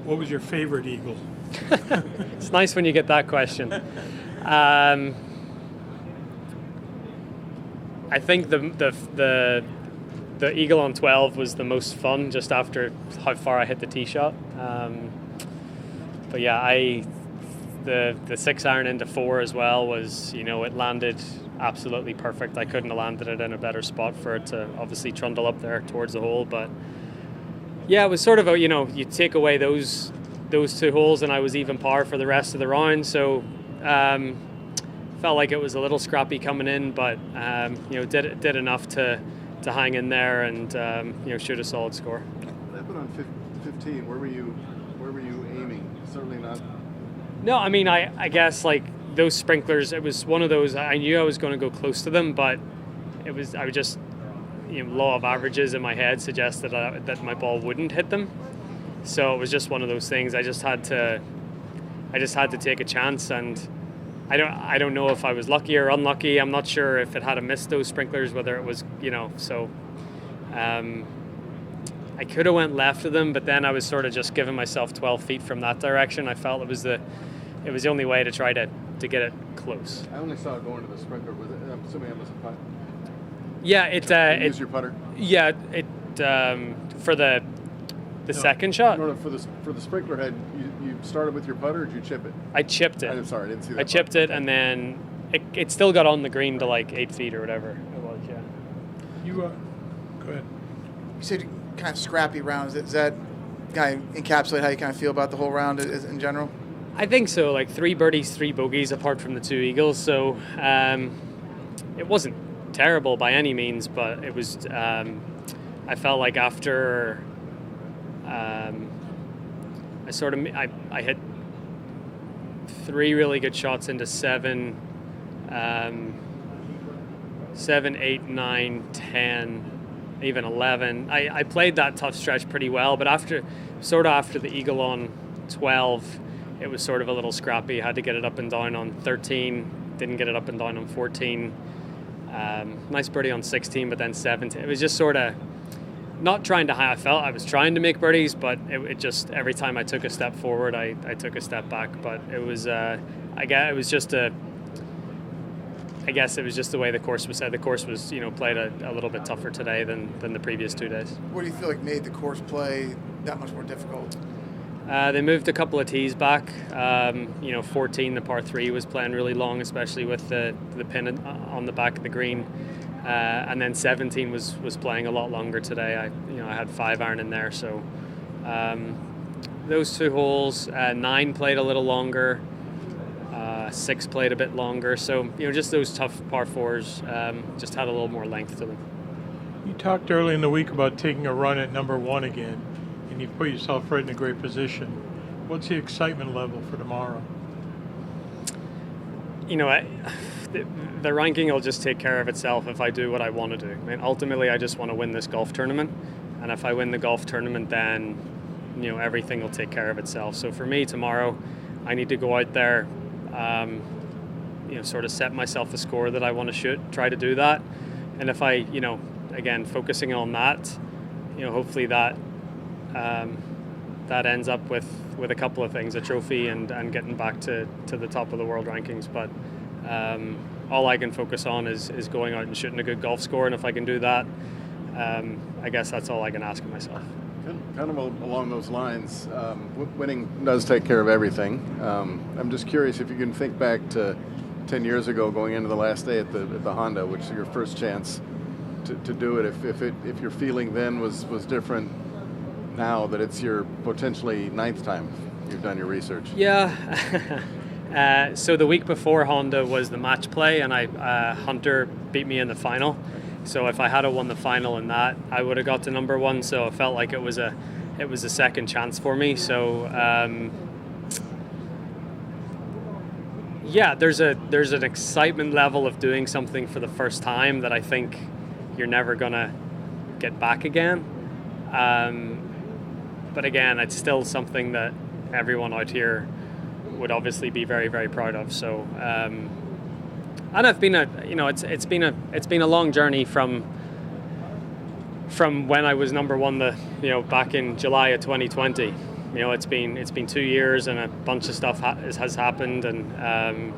What was your favorite eagle? It's nice when you get that question. I think the eagle on 12 was the most fun, just after how far I hit the tee shot. But yeah, the 6-iron into 4 as well was, it landed absolutely perfect. I couldn't have landed it in a better spot for it to obviously trundle up there towards the hole. But yeah, it was sort of you take away those 2 holes and I was even par for the rest of the round. So felt like it was a little scrappy coming in, but did enough to hang in there and shoot a solid score. What happened on 15? Where were you aiming? Certainly not. No, I mean, I guess like those sprinklers, it was one of those, I knew I was going to go close to them, but I would just, law of averages in my head suggested that my ball wouldn't hit them. So it was just one of those things. I just had to take a chance, and I don't know if I was lucky or unlucky. I'm not sure if it had missed those sprinklers, whether it was, so I could have went left of them, but then I was sort of just giving myself 12 feet from that direction. I felt it was the only way to try to get it close. I only saw it going to the sprinkler. I'm assuming it was a putt. Yeah, it used your putter. Yeah, it for the second shot. No, for the sprinkler head, you started with your putter, or did you chip it? I chipped it. I'm sorry, I didn't see that. I chipped it, and then it still got on the green to like 8 feet or whatever it was. Yeah. You go ahead. You said kind of scrappy rounds. Does that kind of encapsulate how you kind of feel about the whole round in general? I think so. Like 3 birdies, 3 bogeys, apart from the 2 eagles. So it wasn't terrible by any means, but it was. I felt like after I hit 3 really good shots into 7, 8, 9, 10. Even 11. I played that tough stretch pretty well, but after the eagle on 12, it was sort of a little scrappy. Had to get it up and down on 13, didn't get it up and down on 14. Nice birdie on 16, but then 17. It was just sort of not trying to I felt I was trying to make birdies, but it just, every time I took a step forward, I took a step back. But it was, I guess it was just the way the course was set. The course was, played a little bit tougher today than the previous 2 days. What do you feel like made the course play that much more difficult? They moved a couple of tees back. 14, the par 3 was playing really long, especially with the pin on the back of the green. And then 17 was playing a lot longer today. I had 5-iron in there. So those 2 holes, 9 played a little longer. 6 played a bit longer, so just those tough par 4s just had a little more length to them. You talked early in the week about taking a run at number 1 again, and you've put yourself right in a great position. What's the excitement level for tomorrow? The ranking will just take care of itself if I do what I want to do. I mean, ultimately, I just want to win this golf tournament, and if I win the golf tournament, then everything will take care of itself. So for me tomorrow, I need to go out there. Sort of set myself a score that I want to shoot, try to do that. And if I, again, focusing on that, hopefully that ends up with a couple of things, a trophy and getting back to the top of the world rankings. But all I can focus on is going out and shooting a good golf score. And if I can do that, I guess that's all I can ask of myself. Kind of along those lines, winning does take care of everything. I'm just curious if you can think back to 10 years ago, going into the last day at the Honda, which is your first chance to do it. If your feeling then was different now that it's your potentially 9th time you've done your research. Yeah. So the week before Honda was the match play, and Hunter beat me in the final. So if I had won the final in that, I would have got to number 1. So it felt like it was a second chance for me. So there's an excitement level of doing something for the first time that I think you're never gonna get back again. But again, it's still something that everyone out here would obviously be very, very proud of. So. And I've been it's been a long journey from when I was number 1 back in July of 2020. it's been 2 years and a bunch of stuff has happened, and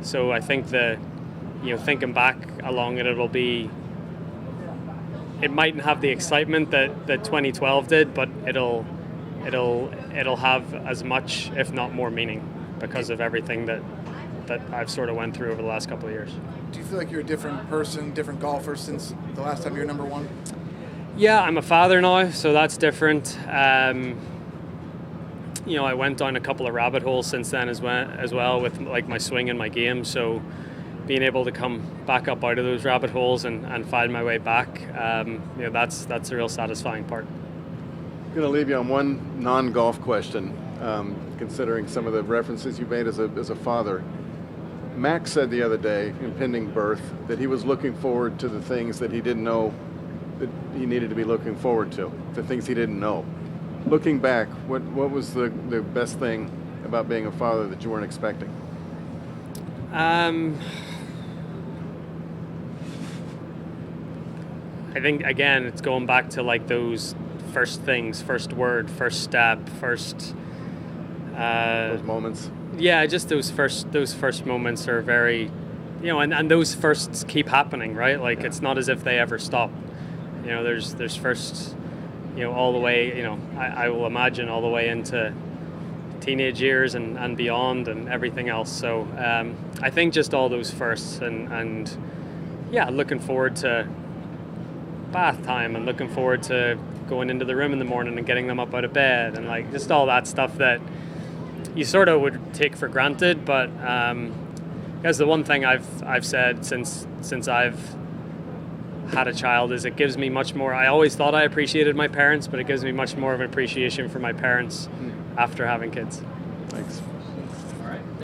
so I think thinking back along it, it mightn't have the excitement that 2012 did, but it'll have as much, if not more, meaning because of everything that I've sort of went through over the last couple of years. Do you feel like you're a different person, different golfer since the last time you were number one? Yeah, I'm a father now, so that's different. I went down a couple of rabbit holes since then as well with like my swing and my game. So being able to come back up out of those rabbit holes and find my way back, that's the real satisfying part. I'm going to leave you on one non-golf question, considering some of the references you made as a father. Max said the other day, impending birth, that he was looking forward to the things that he didn't know that he needed to be looking forward to, the things he didn't know. Looking back, what was the best thing about being a father that you weren't expecting? I think, again, it's going back to like those first things, first word, first step, first... those moments? Yeah, just those first moments are very, and those firsts keep happening, right? Like, it's not as if they ever stop. There's firsts, all the way, I will imagine all the way into teenage years and beyond and everything else. So I think just all those firsts and looking forward to bath time and looking forward to going into the room in the morning and getting them up out of bed and like just all that stuff that you sort of would take for granted. But because the one thing I've said since I've had a child is it gives me much more. I always thought I appreciated my parents, but it gives me much more of an appreciation for my parents after having kids. Thanks.